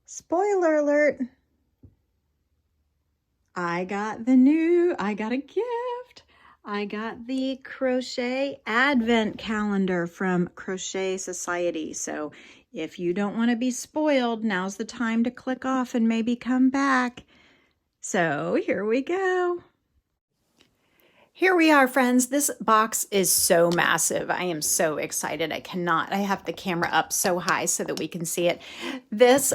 Spoiler alert, I got a gift. I got the crochet advent calendar from Crochet Society. So if you don't want to be spoiled, now's the time to click off and maybe come back. So here we go. Here we are, friends. This box is so massive. I am so excited. I have the camera up so high so that we can see it.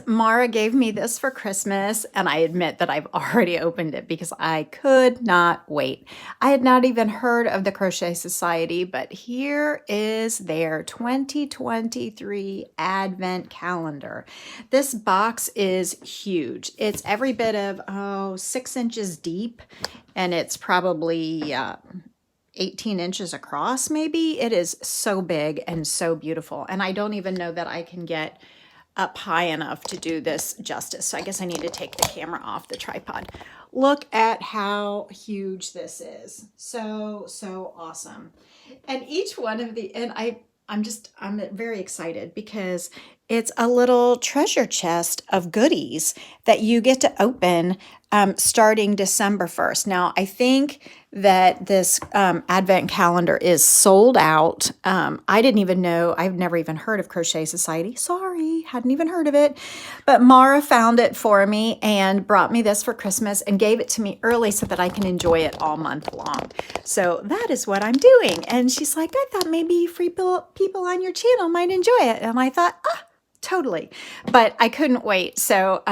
Mara gave me this for Christmas, and I admit that I've already opened it because I could not wait. I had not even heard of the Crochet Society, but here is their 2023 Advent Calendar. This box is huge. It's every bit of, 6 inches deep, and it's probably 18 inches across, maybe. It is so big and so beautiful. And I don't even know that I can get up high enough to do this justice. So I guess I need to take the camera off the tripod. Look at how huge this is. So awesome. And each one of I'm very excited because it's a little treasure chest of goodies that you get to open starting December 1st. Now, I think that this Advent calendar is sold out. I didn't even know, I've never even heard of Crochet Society. Sorry, hadn't even heard of it. But Mara found it for me and brought me this for Christmas and gave it to me early so that I can enjoy it all month long. So that is what I'm doing. And she's like, I thought maybe people on your channel might enjoy it. And I thought, totally. But I couldn't wait. So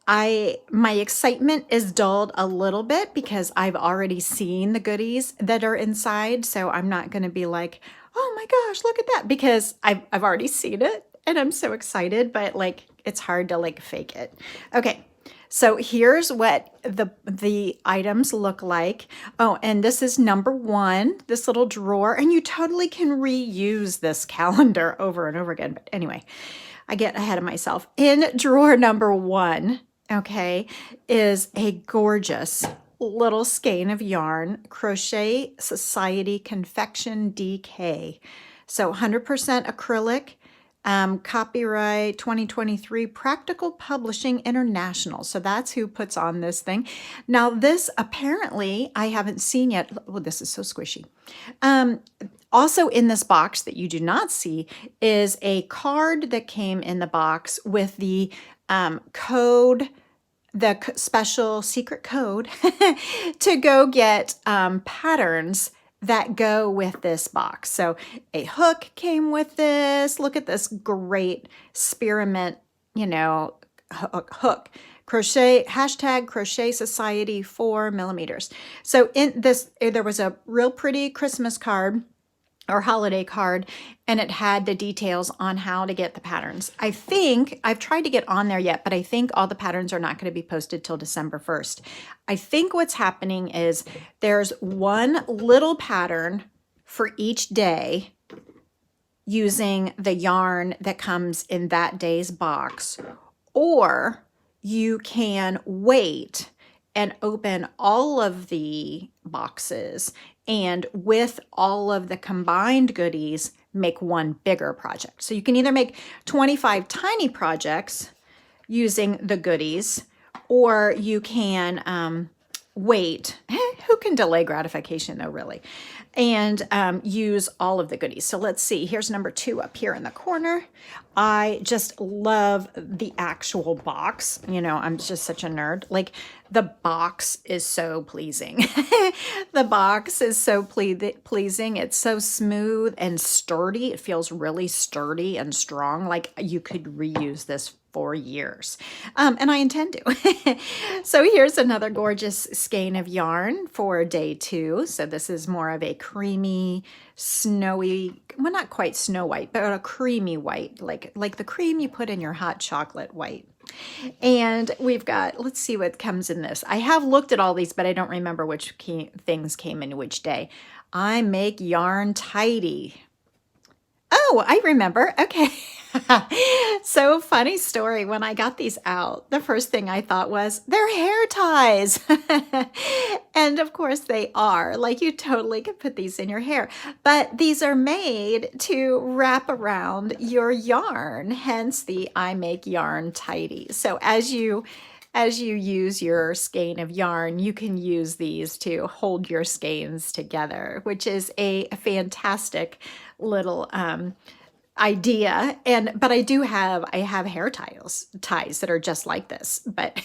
my excitement is dulled a little bit because I've already seen the goodies that are inside. So I'm not going to be like, oh my gosh, look at that, because I've already seen it and I'm so excited, but it's hard to fake it. Okay. So here's what the items look like. Oh, and this is number 1, this little drawer, and you totally can reuse this calendar over and over again. But anyway, I get ahead of myself. In drawer number 1, okay, is a gorgeous little skein of yarn, Crochet Society Confection DK. So 100% acrylic. Copyright 2023 Practical Publishing International. So that's who puts on this thing. Now this apparently I haven't seen yet. Oh, this is so squishy. Also in this box that you do not see is a card that came in the box with the code, the special secret code to go get patterns that go with this box. So a hook came with this. Look at this great spearmint, hook. Crochet, #Crochet Society 4mm. So in this, there was a real pretty Christmas card or holiday card, and it had the details on how to get the patterns. I think, I've tried to get on there yet, but I think all the patterns are not going to be posted till December 1st. I think what's happening is there's one little pattern for each day using the yarn that comes in that day's box, or you can wait and open all of the boxes and with all of the combined goodies, make one bigger project. So you can either make 25 tiny projects using the goodies, or you can wait. Who can delay gratification though, really? And use all of the goodies. So let's see, here's number 2 up here in the corner. I just love the actual box. I'm just such a nerd. The box is so pleasing. The box is so pleasing. It's so smooth and sturdy. It feels really sturdy and strong. You could reuse this for years. And I intend to. So here's another gorgeous skein of yarn for day 2. So this is more of a creamy, snowy, well, not quite snow white, but a creamy white, like the cream you put in your hot chocolate white. And we've got, let's see what comes in this. I have looked at all these, but I don't remember which things came in which day. I make yarn tidy. Oh, I remember. Okay. So funny story. When I got these out, the first thing I thought was they're hair ties. And of course they are. Like you totally could put these in your hair. But these are made to wrap around your yarn, hence the I make yarn tidy. So as you use your skein of yarn, you can use these to hold your skeins together, which is a fantastic little idea. But I have hair ties that are just like this. But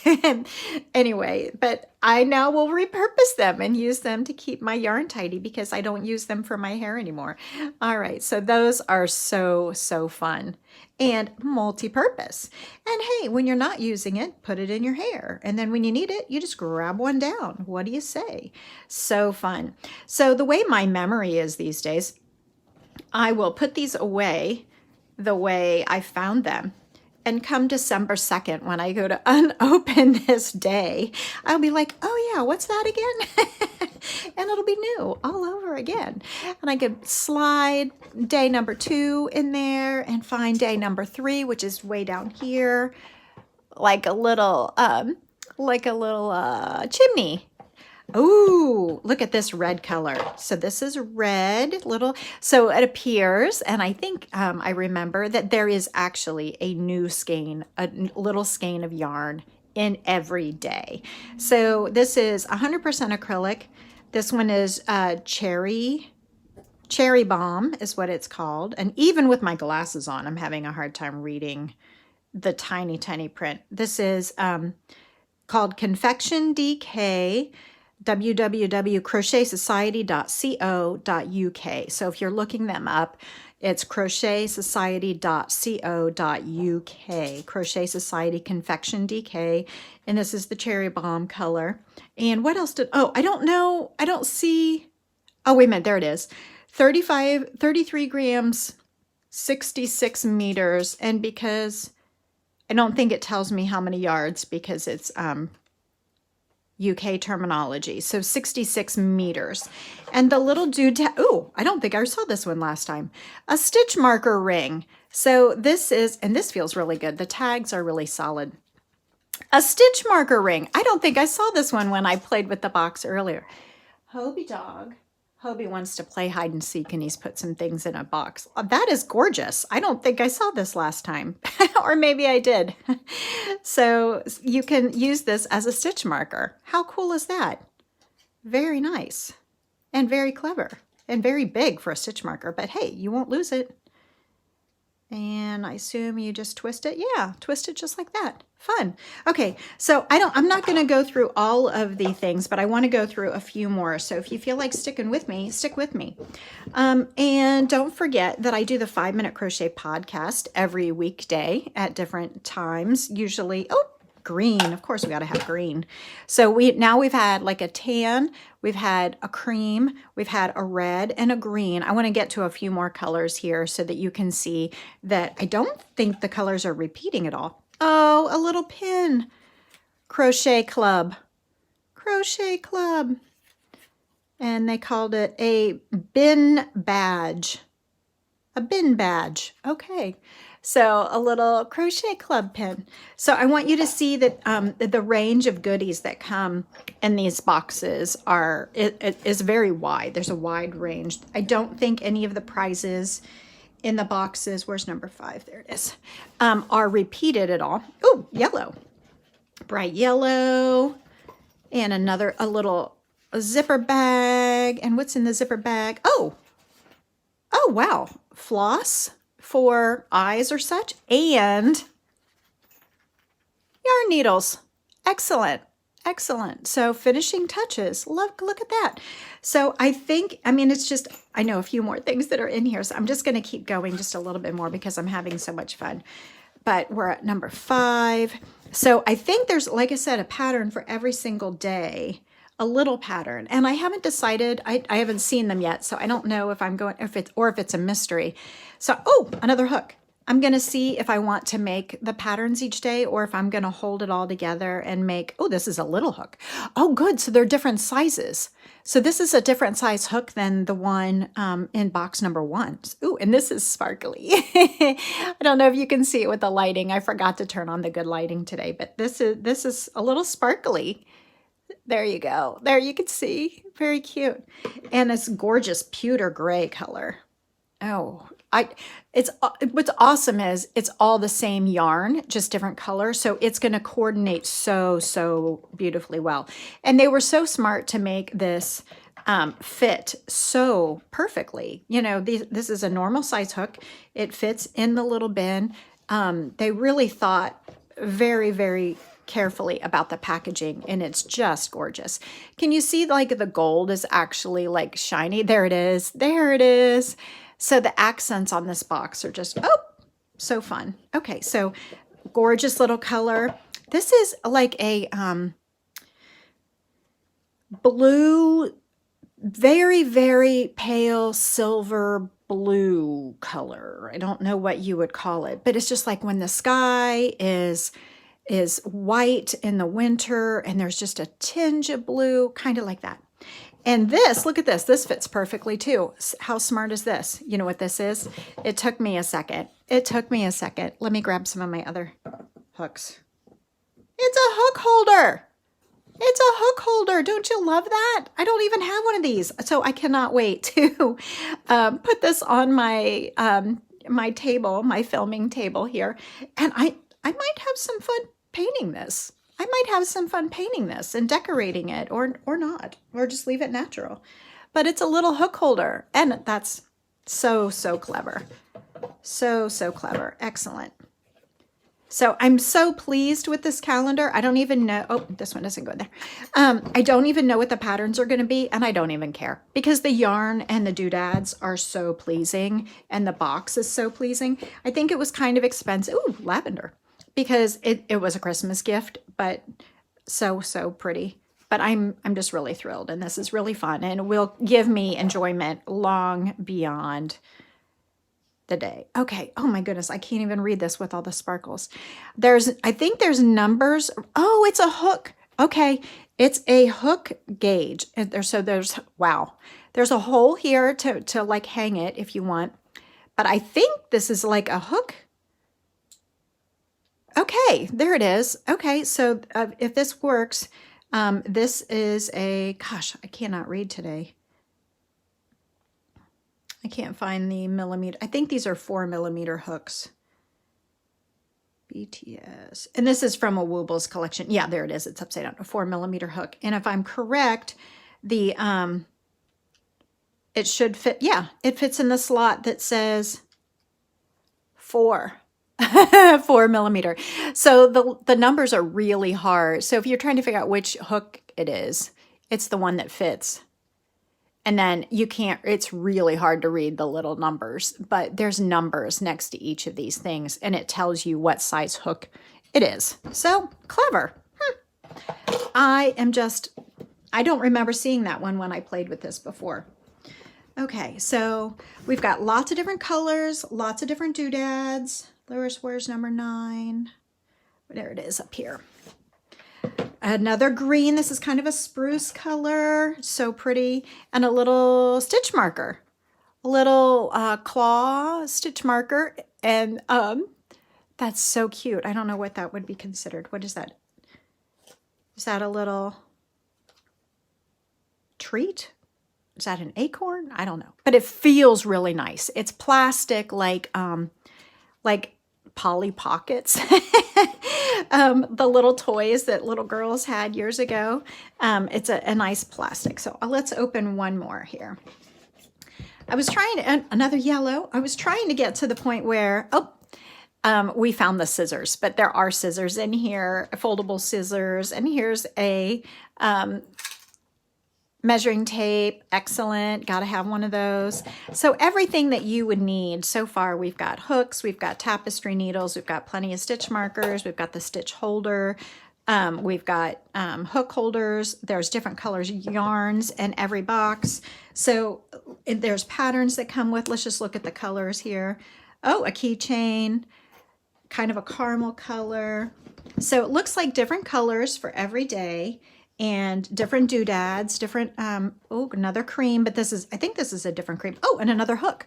anyway, but I now will repurpose them and use them to keep my yarn tidy because I don't use them for my hair anymore. All right, so those are so fun and multi-purpose. And hey, when you're not using it, put it in your hair. And then when you need it, you just grab one down. What do you say? So fun. So the way my memory is these days, I will put these away the way I found them. And come December 2nd, when I go to unopen this day, I'll be like, oh yeah, what's that again? And it'll be new all over again. And I could slide day number 2 in there and find day number 3, which is way down here, like a little chimney. Ooh, look at this red color. So this is red little, so it appears, and I think I remember that there is actually a new skein, a little skein of yarn in every day. So this is 100% acrylic. This one is cherry bomb is what it's called. And even with my glasses on, I'm having a hard time reading the tiny print. This is called Confection DK, www.crochetsociety.co.uk. So if you're looking them up, it's crochetsociety.co.uk. Crochet Society Confection DK. And this is the cherry bomb color. And what else I don't know. I don't see. Oh, wait a minute. There it is. 33 grams, 66 meters. And because I don't think it tells me how many yards because it's UK terminology. So 66 meters. And the little dude, oh, I don't think I saw this one last time. A stitch marker ring. So this is, and this feels really good. The tags are really solid. A stitch marker ring. I don't think I saw this one when I played with the box earlier. Hobie dog. Hobie wants to play hide and seek and he's put some things in a box. That is gorgeous. I don't think I saw this last time. Or maybe I did. So you can use this as a stitch marker. How cool is that? Very nice and very clever and very big for a stitch marker. But hey, you won't lose it. And I assume you just twist it. Yeah, twist it just like that. Fun. Okay, so I'm not going to go through all of the things, but I want to go through a few more. So if you feel like sticking with me, stick with me. And don't forget that I do the 5-Minute Crochet Podcast every weekday at different times. Usually, green. Of course, we got to have green. So we've had like a tan, we've had a cream, we've had a red and a green. I want to get to a few more colors here so that you can see that I don't think the colors are repeating at all. Oh, a little pin. Crochet Club. Crochet Club. And they called it a bin badge. A bin badge. Okay. So a little crochet club pin. So I want you to see that the range of goodies that come in these boxes is very wide. There's a wide range. I don't think any of the prizes in the boxes, where's number 5? There it is, are repeated at all. Oh, yellow. Bright yellow. And a little zipper bag. And what's in the zipper bag? Oh, wow. Floss for eyes or such, and yarn needles. Excellent. So finishing touches. Look at that. So I know a few more things that are in here, so I'm just going to keep going just a little bit more because I'm having so much fun. But we're at number 5. So I think there's, like I said, a pattern for every single day. A little pattern, and I haven't decided. I haven't seen them yet, so I don't know if I'm going, if it's a mystery. So, another hook. I'm going to see if I want to make the patterns each day or if I'm going to hold it all together and make, oh, this is a little hook. Oh, good. So they're different sizes. So this is a different size hook than the one in box number 1. Ooh, and this is sparkly. I don't know if you can see it with the lighting. I forgot to turn on the good lighting today, but this is a little sparkly. There you go. There you can see. Very cute. And it's gorgeous pewter gray color. Oh, what's awesome is it's all the same yarn, just different colors. So it's going to coordinate so beautifully well. And they were so smart to make this fit so perfectly. You know, this is a normal size hook. It fits in the little bin. They really thought very carefully about the packaging, and it's just gorgeous. Can you see like the gold is actually like shiny? There it is. There it is. So the accents on this box are just, oh, so fun. Okay, so gorgeous little color. This is like a blue, very pale silver blue color. I don't know what you would call it, but it's just like when the sky is white in the winter and there's just a tinge of blue, kind of like that. And this, look at this. This fits perfectly too. How smart is this? You know what this is? It took me a second. It took me a second. Let me grab some of my other hooks. It's a hook holder. It's a hook holder. Don't you love that? I don't even have one of these. So I cannot wait to put this on my my table, my filming table here. And I might have some fun painting this. I might have some fun painting this and decorating it or not, or just leave it natural. But it's a little hook holder, and that's so clever. So clever. Excellent. So I'm so pleased with this calendar. I don't even know. Oh, this one doesn't go in there. I don't even know what the patterns are going to be, and I don't even care because the yarn and the doodads are so pleasing, and the box is so pleasing. I think it was kind of expensive. Ooh, lavender. Because it was a Christmas gift, but so pretty. But I'm just really thrilled, and this is really fun, and it will give me enjoyment long beyond the day. Okay. Oh my goodness, I can't even read this with all the sparkles. I think there's numbers. Oh, it's a hook. Okay, it's a hook gauge. And wow. There's a hole here to like hang it if you want. But I think this is like a hook. Okay, there it is. Okay, so if this works, this is gosh, I cannot read today. I can't find the millimeter. I think these are 4mm hooks. BTS. And this is from a Woobles collection. Yeah, there it is. It's upside down, a 4mm hook. And if I'm correct, it should fit. Yeah, it fits in the slot that says 4. 4mm. So the numbers are really hard. So if you're trying to figure out which hook it is, it's the one that fits. And then it's really hard to read the little numbers, but there's numbers next to each of these things, and it tells you what size hook it is. So clever. I don't remember seeing that one when I played with this before. Okay, so we've got lots of different colors, lots of different doodads. Where's number 9? There it is up here. Another green. This is kind of a spruce color. So pretty. And a little stitch marker. A little claw stitch marker. And that's so cute. I don't know what that would be considered. What is that? Is that a little treat? Is that an acorn? I don't know. But it feels really nice. It's plastic like Polly Pockets, the little toys that little girls had years ago. It's a nice plastic. So let's open one more here. I was trying another yellow. I was trying to get to the point where, we found the scissors, but there are scissors in here, foldable scissors. And here's a measuring tape. Excellent. Got to have one of those. So everything that you would need so far, we've got hooks, we've got tapestry needles, we've got plenty of stitch markers, we've got the stitch holder, we've got hook holders. There's different colors yarns in every box. So there's patterns that come with. Let's just look at the colors here. Oh, a keychain, kind of a caramel color. So it looks like different colors for every day and different doodads, different, oh, another cream, but I think this is a different cream. Oh, and another hook.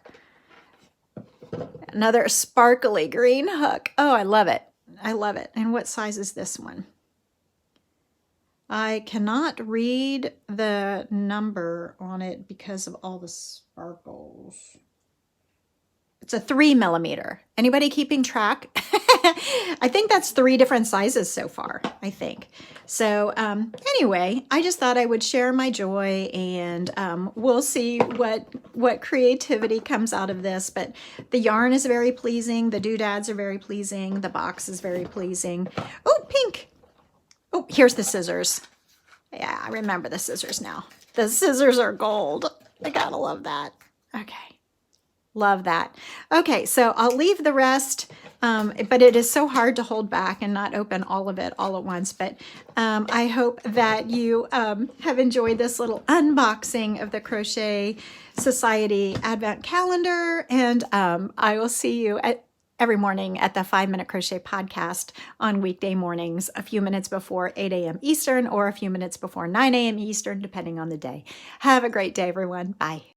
Another sparkly green hook. Oh, I love it. I love it. And what size is this one? I cannot read the number on it because of all the sparkles. It's a 3 millimeter. Anybody keeping track? I think that's 3 different sizes so far, I think. So anyway, I just thought I would share my joy, and we'll see what creativity comes out of this. But the yarn is very pleasing. The doodads are very pleasing. The box is very pleasing. Oh, pink. Oh, here's the scissors. Yeah, I remember the scissors now. The scissors are gold. I gotta love that. Okay. Love that. Okay, so I'll leave the rest, but it is so hard to hold back and not open all of it all at once. But I hope that you have enjoyed this little unboxing of the Crochet Society Advent Calendar, and I will see you every morning at the 5 Minute Crochet Podcast on weekday mornings, a few minutes before 8 a.m. Eastern or a few minutes before 9 a.m. Eastern, depending on the day. Have a great day, everyone. Bye.